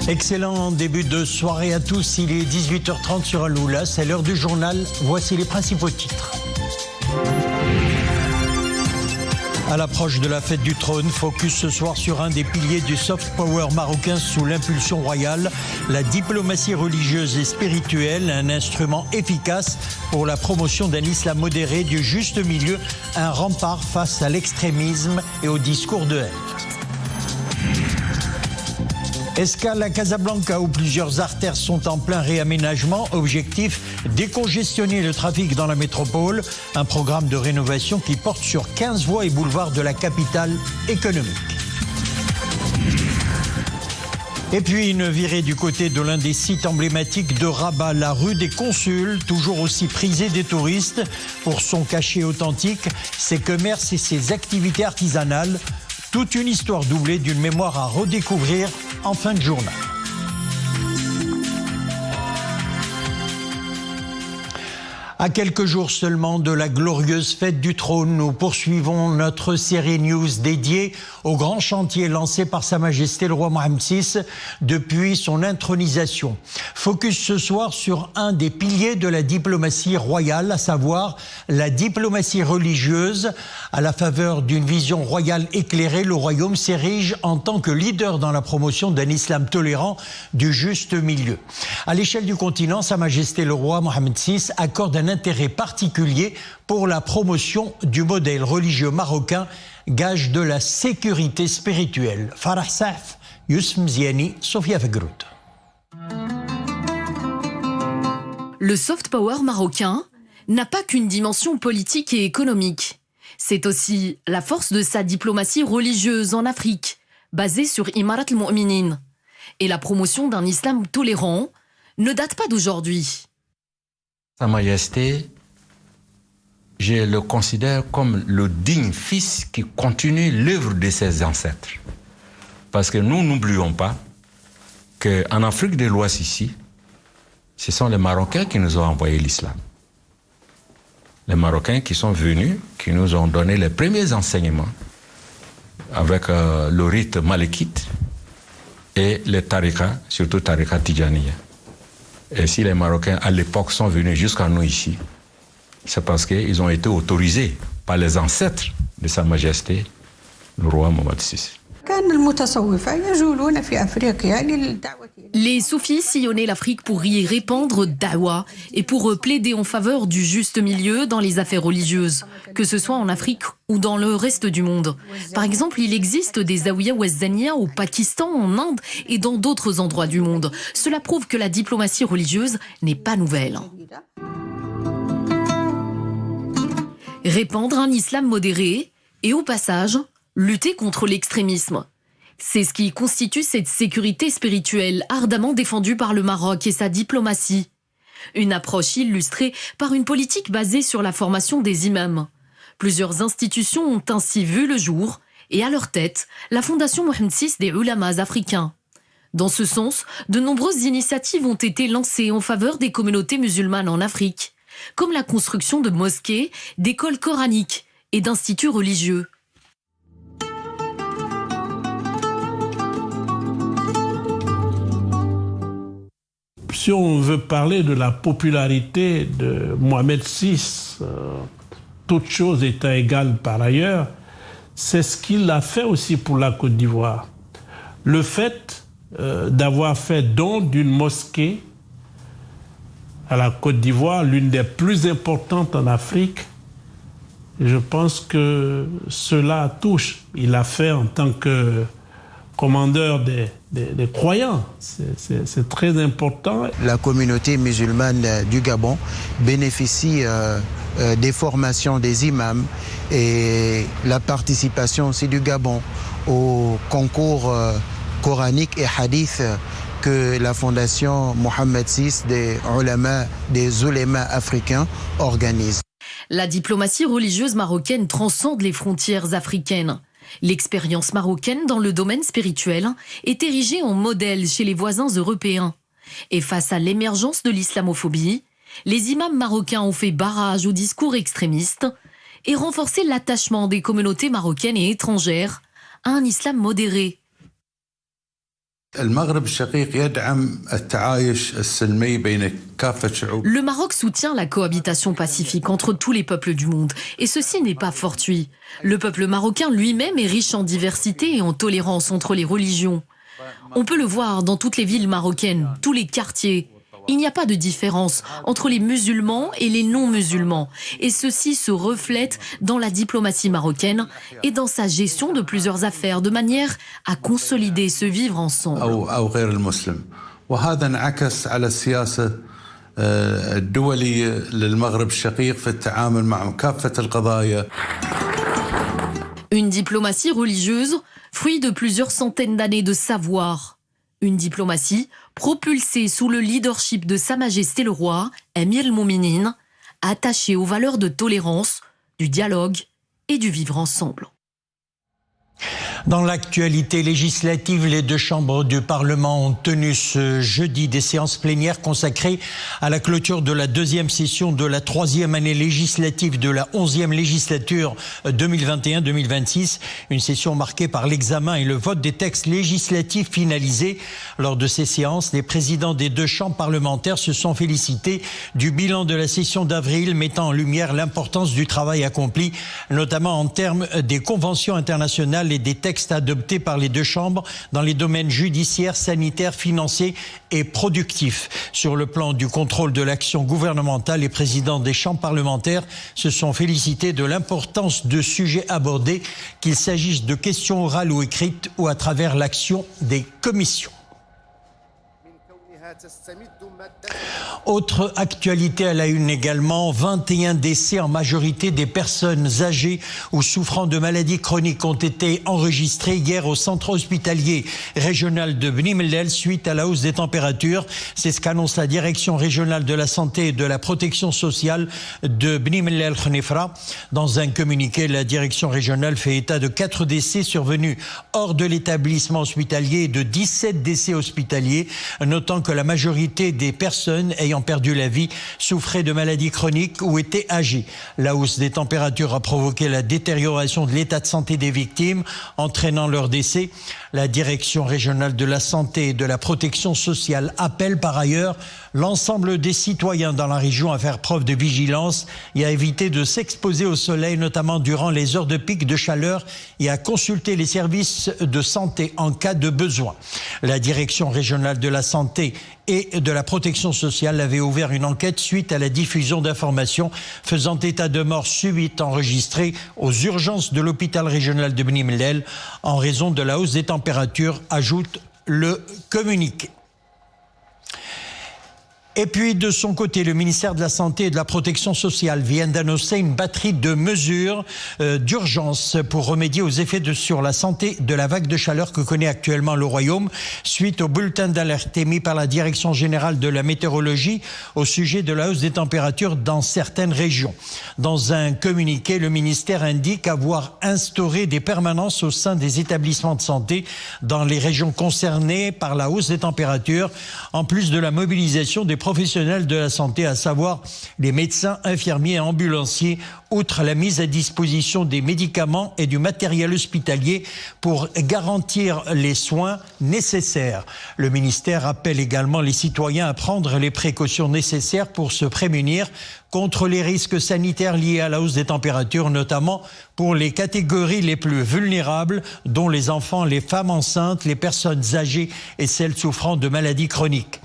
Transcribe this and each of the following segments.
Excellent début de soirée à tous, il est 18h30 sur Al-Oula, c'est l'heure du journal, voici les principaux titres. À l'approche de la fête du trône, focus ce soir sur un des piliers du soft power marocain sous l'impulsion royale, la diplomatie religieuse et spirituelle, un instrument efficace pour la promotion d'un islam modéré, du juste milieu, un rempart face à l'extrémisme et au discours de haine. Escale à Casablanca où plusieurs artères sont en plein réaménagement. Objectif, décongestionner le trafic dans la métropole. Un programme de rénovation qui porte sur 15 voies et boulevards de la capitale économique. Et puis une virée du côté de l'un des sites emblématiques de Rabat, la rue des Consuls, toujours aussi prisée des touristes pour son cachet authentique, ses commerces et ses activités artisanales. Toute une histoire doublée d'une mémoire à redécouvrir en fin de journal. À quelques jours seulement de la glorieuse fête du trône, nous poursuivons notre série news dédiée au grand chantier lancé par Sa Majesté le roi Mohammed VI depuis son intronisation. Focus ce soir sur un des piliers de la diplomatie royale, à savoir la diplomatie religieuse. À la faveur d'une vision royale éclairée, le royaume s'érige en tant que leader dans la promotion d'un islam tolérant du juste milieu. À l'échelle du continent, Sa Majesté le roi Mohammed VI accorde un intérêt particulier pour la promotion du modèle religieux marocain, gage de la sécurité spirituelle. Farah Saaf, Youssef Mziani, Sofia Fegrout. Le soft power marocain n'a pas qu'une dimension politique et économique. C'est aussi la force de sa diplomatie religieuse en Afrique, basée sur Imarat al-Mu'minin. Et la promotion d'un islam tolérant ne date pas d'aujourd'hui. Sa Majesté, je le considère comme le digne fils qui continue l'œuvre de ses ancêtres. Parce que nous n'oublions pas qu'en Afrique de l'Ouest ici, ce sont les Marocains qui nous ont envoyé l'islam. Les Marocains qui sont venus, qui nous ont donné les premiers enseignements avec le rite malékite et les tariqas, surtout tariqa tidjaniya. Et si les Marocains, à l'époque, sont venus jusqu'à nous ici, c'est parce qu'ils ont été autorisés par les ancêtres de Sa Majesté, le roi Mohammed VI. Les soufis sillonnaient l'Afrique pour y répandre dawa et pour plaider en faveur du juste milieu dans les affaires religieuses, que ce soit en Afrique ou dans le reste du monde. Par exemple, il existe des zaouïas ouazzaniya au Pakistan, en Inde et dans d'autres endroits du monde. Cela prouve que la diplomatie religieuse n'est pas nouvelle. Répandre un islam modéré et au passage, lutter contre l'extrémisme. C'est ce qui constitue cette sécurité spirituelle ardemment défendue par le Maroc et sa diplomatie. Une approche illustrée par une politique basée sur la formation des imams. Plusieurs institutions ont ainsi vu le jour et à leur tête, la Fondation Mohammed VI des Ulamas africains. Dans ce sens, de nombreuses initiatives ont été lancées en faveur des communautés musulmanes en Afrique, comme la construction de mosquées, d'écoles coraniques et d'instituts religieux. Si on veut parler de la popularité de Mohammed VI, toutes choses étant égales par ailleurs, c'est ce qu'il a fait aussi pour la Côte d'Ivoire. Le fait d'avoir fait don d'une mosquée à la Côte d'Ivoire, l'une des plus importantes en Afrique, je pense que cela touche. Il l'a fait en tant que commandeur des croyants. C'est très important. La communauté musulmane du Gabon bénéficie des formations des imams et la participation aussi du Gabon au concours coranique et hadith que la Fondation Mohammed VI des oulémas africains organise. La diplomatie religieuse marocaine transcende les frontières africaines. L'expérience marocaine dans le domaine spirituel est érigée en modèle chez les voisins européens. Et face à l'émergence de l'islamophobie, les imams marocains ont fait barrage aux discours extrémistes et renforcé l'attachement des communautés marocaines et étrangères à un islam modéré. Le Maroc soutient la cohabitation pacifique entre tous les peuples du monde. Et ceci n'est pas fortuit. Le peuple marocain lui-même est riche en diversité et en tolérance entre les religions. On peut le voir dans toutes les villes marocaines, tous les quartiers. Il n'y a pas de différence entre les musulmans et les non-musulmans. Et ceci se reflète dans la diplomatie marocaine et dans sa gestion de plusieurs affaires, de manière à consolider ce vivre ensemble. Une diplomatie religieuse, fruit de plusieurs centaines d'années de savoir. Une diplomatie propulsée sous le leadership de Sa Majesté le Roi, Amir el-Mouminin, attachée aux valeurs de tolérance, du dialogue et du vivre ensemble. Dans l'actualité législative, les deux chambres du Parlement ont tenu ce jeudi des séances plénières consacrées à la clôture de la deuxième session de la troisième année législative de la 11e législature 2021-2026. Une session marquée par l'examen et le vote des textes législatifs finalisés. Lors de ces séances, les présidents des deux chambres parlementaires se sont félicités du bilan de la session d'avril, mettant en lumière l'importance du travail accompli, notamment en termes des conventions internationales et des textes adoptés par les deux chambres dans les domaines judiciaires, sanitaires, financiers et productifs. Sur le plan du contrôle de l'action gouvernementale, les présidents des chambres parlementaires se sont félicités de l'importance de sujets abordés, qu'il s'agisse de questions orales ou écrites ou à travers l'action des commissions. Autre actualité à la une également, 21 décès en majorité des personnes âgées ou souffrant de maladies chroniques ont été enregistrés hier au centre hospitalier régional de Bni Mellel suite à la hausse des températures. C'est ce qu'annonce la direction régionale de la santé et de la protection sociale de Bni Mellel Khnefra. Dans un communiqué, la direction régionale fait état de 4 décès survenus hors de l'établissement hospitalier et de 17 décès hospitaliers, notant que la majorité des personnes ayant perdu la vie souffraient de maladies chroniques ou étaient âgées. La hausse des températures a provoqué la détérioration de l'état de santé des victimes, entraînant leur décès. La direction régionale de la santé et de la protection sociale appelle par ailleurs l'ensemble des citoyens dans la région à faire preuve de vigilance et à éviter de s'exposer au soleil, notamment durant les heures de pic de chaleur, et à consulter les services de santé en cas de besoin. La direction régionale de la santé et de la protection sociale avait ouvert une enquête suite à la diffusion d'informations faisant état de morts subites enregistrées aux urgences de l'hôpital régional de Bni Mellel en raison de la hausse des températures, ajoute le communiqué. Et puis, de son côté, le ministère de la Santé et de la Protection sociale vient d'annoncer une batterie de mesures d'urgence pour remédier aux effets sur la santé de la vague de chaleur que connaît actuellement le Royaume, suite au bulletin d'alerte émis par la Direction générale de la météorologie au sujet de la hausse des températures dans certaines régions. Dans un communiqué, le ministère indique avoir instauré des permanences au sein des établissements de santé dans les régions concernées par la hausse des températures, en plus de la mobilisation des professionnels de la santé, à savoir les médecins, infirmiers et ambulanciers, outre la mise à disposition des médicaments et du matériel hospitalier pour garantir les soins nécessaires. Le ministère appelle également les citoyens à prendre les précautions nécessaires pour se prémunir contre les risques sanitaires liés à la hausse des températures, notamment pour les catégories les plus vulnérables, dont les enfants, les femmes enceintes, les personnes âgées et celles souffrant de maladies chroniques.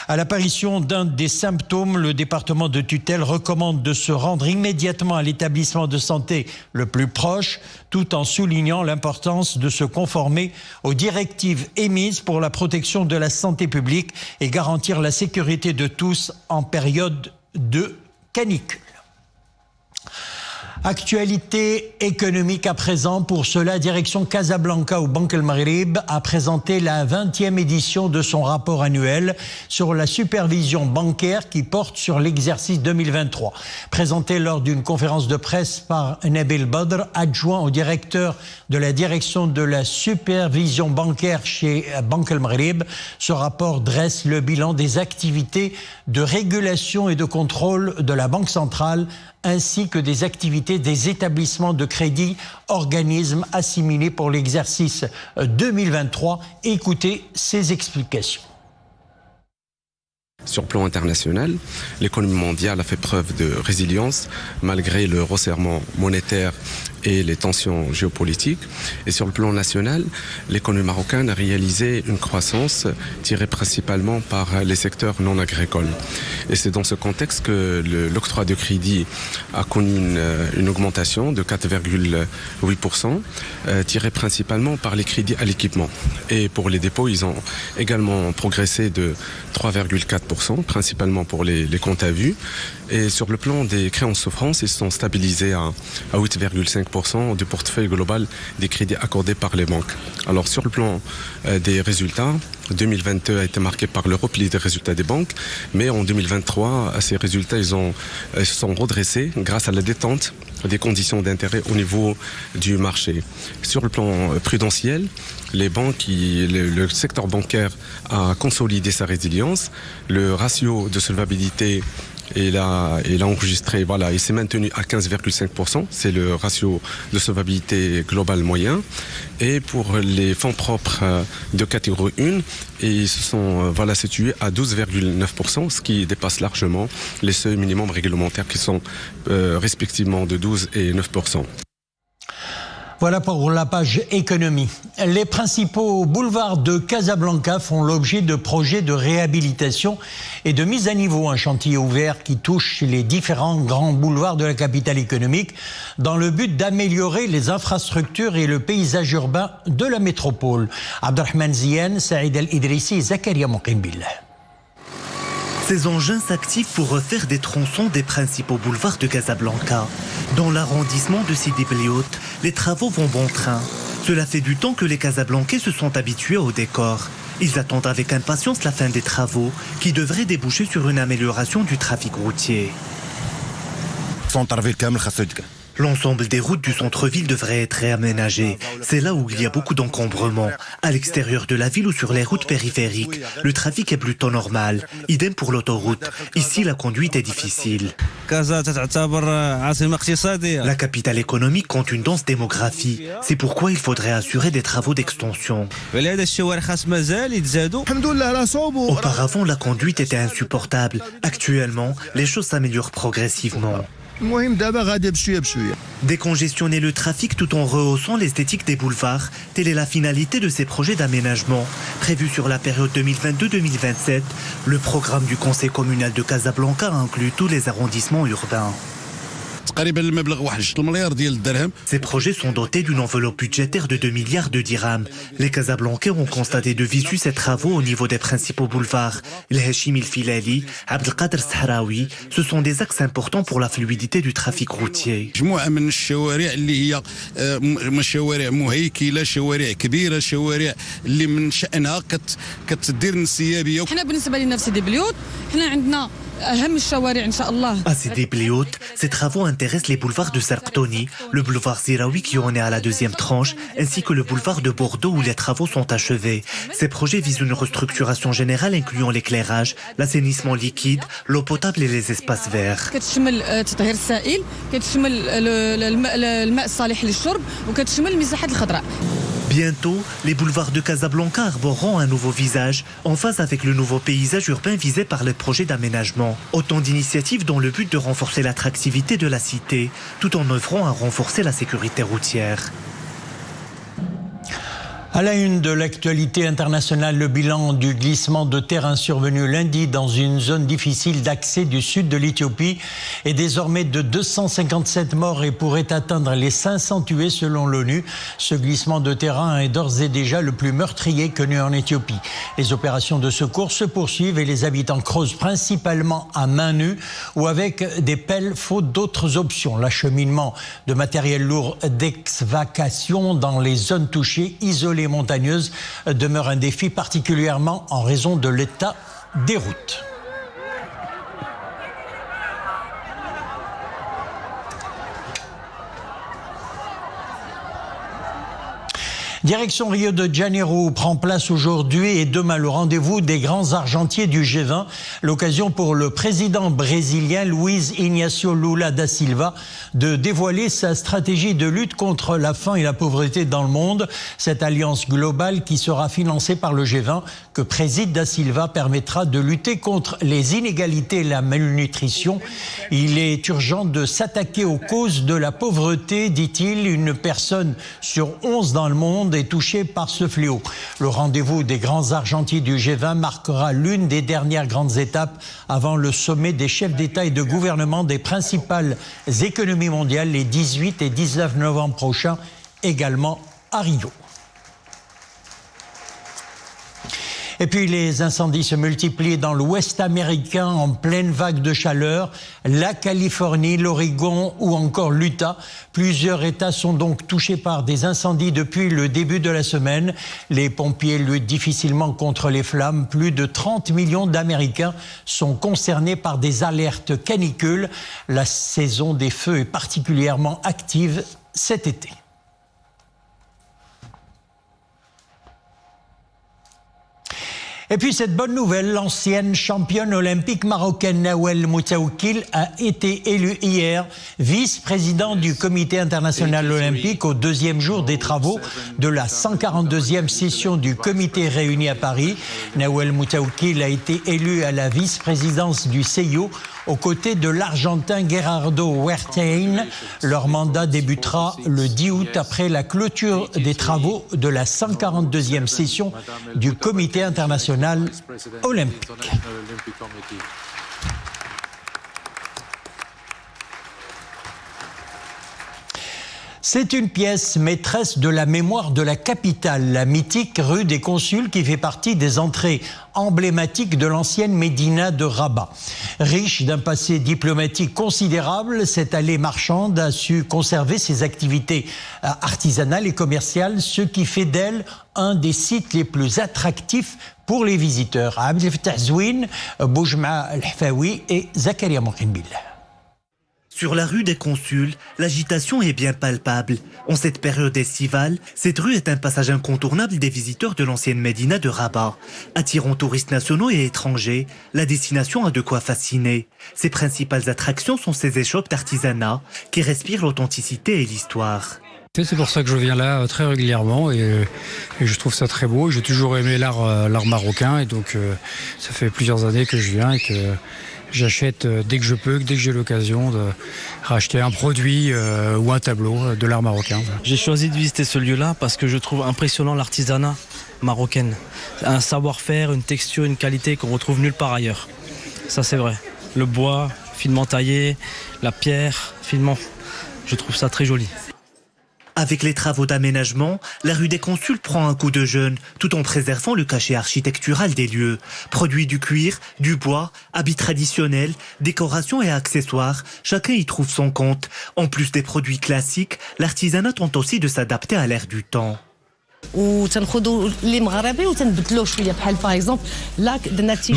À l'apparition d'un des symptômes, le département de tutelle recommande de se rendre immédiatement à l'établissement de santé le plus proche, tout en soulignant l'importance de se conformer aux directives émises pour la protection de la santé publique et garantir la sécurité de tous en période de canicule. Actualité économique à présent. Pour cela, direction Casablanca ou Banque El Maghrib a présenté la 20e édition de son rapport annuel sur la supervision bancaire qui porte sur l'exercice 2023. Présenté lors d'une conférence de presse par Nabil Badr, adjoint au directeur de la direction de la supervision bancaire chez Banque El Maghrib, ce rapport dresse le bilan des activités de régulation et de contrôle de la Banque centrale, ainsi que des activités des établissements de crédit, organismes assimilés pour l'exercice 2023. Écoutez ces explications. Sur le plan international, l'économie mondiale a fait preuve de résilience malgré le resserrement monétaire et les tensions géopolitiques. Et sur le plan national, l'économie marocaine a réalisé une croissance tirée principalement par les secteurs non agricoles. Et c'est dans ce contexte que l'octroi de crédit a connu une augmentation de 4,8%, tirée principalement par les crédits à l'équipement. Et pour les dépôts, ils ont également progressé de 3,4%, principalement pour les comptes à vue. Et sur le plan des créances souffrances, ils sont stabilisés à 8,5% du portefeuille global des crédits accordés par les banques. Alors sur le plan des résultats, 2022 a été marqué par le repli des résultats des banques, mais en 2023, ces résultats ils se sont redressés grâce à la détente des conditions d'intérêt au niveau du marché. Sur le plan prudentiel, les banques, le secteur bancaire a consolidé sa résilience. Le ratio de solvabilité il a enregistré, voilà, il s'est maintenu à 15,5%, c'est le ratio de solvabilité global moyen. Et pour les fonds propres de catégorie 1, ils se sont situés à 12,9%, ce qui dépasse largement les seuils minimums réglementaires qui sont respectivement de 12 et 9%. Voilà pour la page économie. Les principaux boulevards de Casablanca font l'objet de projets de réhabilitation et de mise à niveau. Un chantier ouvert qui touche les différents grands boulevards de la capitale économique dans le but d'améliorer les infrastructures et le paysage urbain de la métropole. Abdelrahman Ziane, Saïd El-Idrissi et Zakaria Mouqimbillah. Ces engins s'activent pour refaire des tronçons des principaux boulevards de Casablanca. Dans l'arrondissement de Sidi Bliout, les travaux vont bon train. Cela fait du temps que les Casablancais se sont habitués au décor. Ils attendent avec impatience la fin des travaux qui devraient déboucher sur une amélioration du trafic routier. L'ensemble des routes du centre-ville devrait être réaménagé. C'est là où il y a beaucoup d'encombrements. À l'extérieur de la ville ou sur les routes périphériques, le trafic est plutôt normal. Idem pour l'autoroute. Ici, la conduite est difficile. La capitale économique compte une dense démographie. C'est pourquoi il faudrait assurer des travaux d'extension. Auparavant, la conduite était insupportable. Actuellement, les choses s'améliorent progressivement. Décongestionner le trafic tout en rehaussant l'esthétique des boulevards, telle est la finalité de ces projets d'aménagement. Prévus sur la période 2022-2027, le programme du Conseil communal de Casablanca inclut tous les arrondissements urbains. Ces projets sont dotés d'une enveloppe budgétaire de 2 milliards de dirhams. Les Casablancais ont constaté de visu ces travaux au niveau des principaux boulevards. El Hachim El Filali, Abdelkader Sahraoui, ce sont des axes importants pour la fluidité du trafic routier. À Sidi Bliout, ces travaux intéressent les boulevards de Sarqtoni, le boulevard Ziraoui qui en est à la deuxième tranche, ainsi que le boulevard de Bordeaux où les travaux sont achevés. Ces projets visent une restructuration générale incluant l'éclairage, l'assainissement liquide, l'eau potable et les espaces verts. Bientôt, les boulevards de Casablanca arboreront un nouveau visage, en phase avec le nouveau paysage urbain visé par les projets d'aménagement. Autant d'initiatives dans le but de renforcer l'attractivité de la cité, tout en œuvrant à renforcer la sécurité routière. À la une de l'actualité internationale, le bilan du glissement de terrain survenu lundi dans une zone difficile d'accès du sud de l'Éthiopie est désormais de 257 morts et pourrait atteindre les 500 tués selon l'ONU. Ce glissement de terrain est d'ores et déjà le plus meurtrier connu en Éthiopie. Les opérations de secours se poursuivent et les habitants creusent principalement à main nue ou avec des pelles faute d'autres options. L'acheminement de matériel lourd d'exvacation dans les zones touchées, isolées montagneuse demeure un défi, particulièrement en raison de l'état des routes. Direction Rio de Janeiro prend place aujourd'hui et demain le rendez-vous des grands argentiers du G20. L'occasion pour le président brésilien Luiz Inácio Lula da Silva de dévoiler sa stratégie de lutte contre la faim et la pauvreté dans le monde. Cette alliance globale qui sera financée par le G20 que préside da Silva permettra de lutter contre les inégalités et la malnutrition. Il est urgent de s'attaquer aux causes de la pauvreté, dit-il. Une personne sur 11 dans le monde est touchée par ce fléau. Le rendez-vous des grands argentiers du G20 marquera l'une des dernières grandes étapes avant le sommet des chefs d'État et de gouvernement des principales économies mondiales les 18 et 19 novembre prochains, également à Rio. Et puis les incendies se multiplient dans l'Ouest américain en pleine vague de chaleur, la Californie, l'Oregon ou encore l'Utah. Plusieurs États sont donc touchés par des incendies depuis le début de la semaine. Les pompiers luttent difficilement contre les flammes. Plus de 30 millions d'Américains sont concernés par des alertes canicules. La saison des feux est particulièrement active cet été. Et puis cette bonne nouvelle, l'ancienne championne olympique marocaine Nawel Moutaoukil a été élue hier vice-président du comité international olympique au deuxième jour des travaux de la 142e session du comité réuni à Paris. Nawel Moutaoukil a été élue à la vice-présidence du CIO aux côtés de l'Argentin Gerardo Huertain. Leur mandat débutera le 10 août après la clôture des travaux de la 142e session du Comité international olympique. C'est une pièce maîtresse de la mémoire de la capitale, la mythique rue des Consuls qui fait partie des entrées emblématiques de l'ancienne Médina de Rabat. Riche d'un passé diplomatique considérable, cette allée marchande a su conserver ses activités artisanales et commerciales, ce qui fait d'elle un des sites les plus attractifs pour les visiteurs. Abdel Fattah Zouine, Boujma El-Hfaoui et Zakaria Moukhimbil. Sur la rue des Consuls, l'agitation est bien palpable. En cette période estivale, cette rue est un passage incontournable des visiteurs de l'ancienne Médina de Rabat. Attirant touristes nationaux et étrangers, la destination a de quoi fasciner. Ses principales attractions sont ses échoppes d'artisanat qui respirent l'authenticité et l'histoire. C'est pour ça que je viens là très régulièrement et je trouve ça très beau. J'ai toujours aimé l'art marocain et donc ça fait plusieurs années que je viens et que j'achète dès que je peux, dès que j'ai l'occasion de racheter un produit ou un tableau de l'art marocain. J'ai choisi de visiter ce lieu-là parce que je trouve impressionnant l'artisanat marocain. Un savoir-faire, une texture, une qualité qu'on retrouve nulle part ailleurs. Ça c'est vrai. Le bois finement taillé, la pierre finement. Je trouve ça très joli. Avec les travaux d'aménagement, la rue des Consuls prend un coup de jeune, tout en préservant le cachet architectural des lieux. Produits du cuir, du bois, habits traditionnels, décorations et accessoires, chacun y trouve son compte. En plus des produits classiques, l'artisanat tente aussi de s'adapter à l'ère du temps. Nous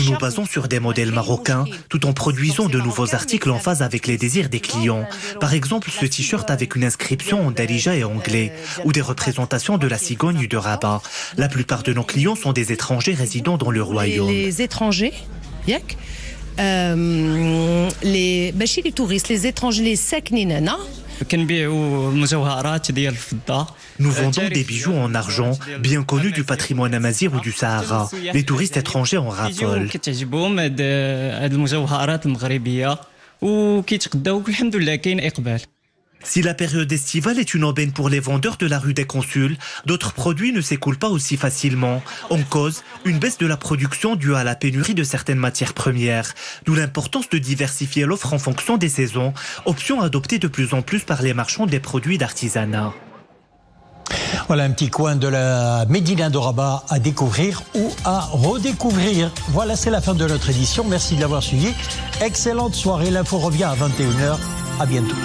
nous basons sur des modèles marocains tout en produisant de nouveaux articles en phase avec les désirs des clients. Par exemple, ce t-shirt avec une inscription en darija et anglais ou des représentations de la cigogne de Rabat. La plupart de nos clients sont des étrangers résidant dans le royaume. Les étrangers, les touristes, les étrangers, les sekninana. Nous vendons des bijoux en argent, bien connus du patrimoine amazigh ou du Sahara. Les touristes étrangers en raffolent. Si la période estivale est une aubaine pour les vendeurs de la rue des Consuls, d'autres produits ne s'écoulent pas aussi facilement. En cause, une baisse de la production due à la pénurie de certaines matières premières. D'où l'importance de diversifier l'offre en fonction des saisons, option adoptée de plus en plus par les marchands des produits d'artisanat. Voilà un petit coin de la Médina de Rabat à découvrir ou à redécouvrir. Voilà, c'est la fin de notre édition. Merci de l'avoir suivi. Excellente soirée. L'info revient à 21h. À bientôt.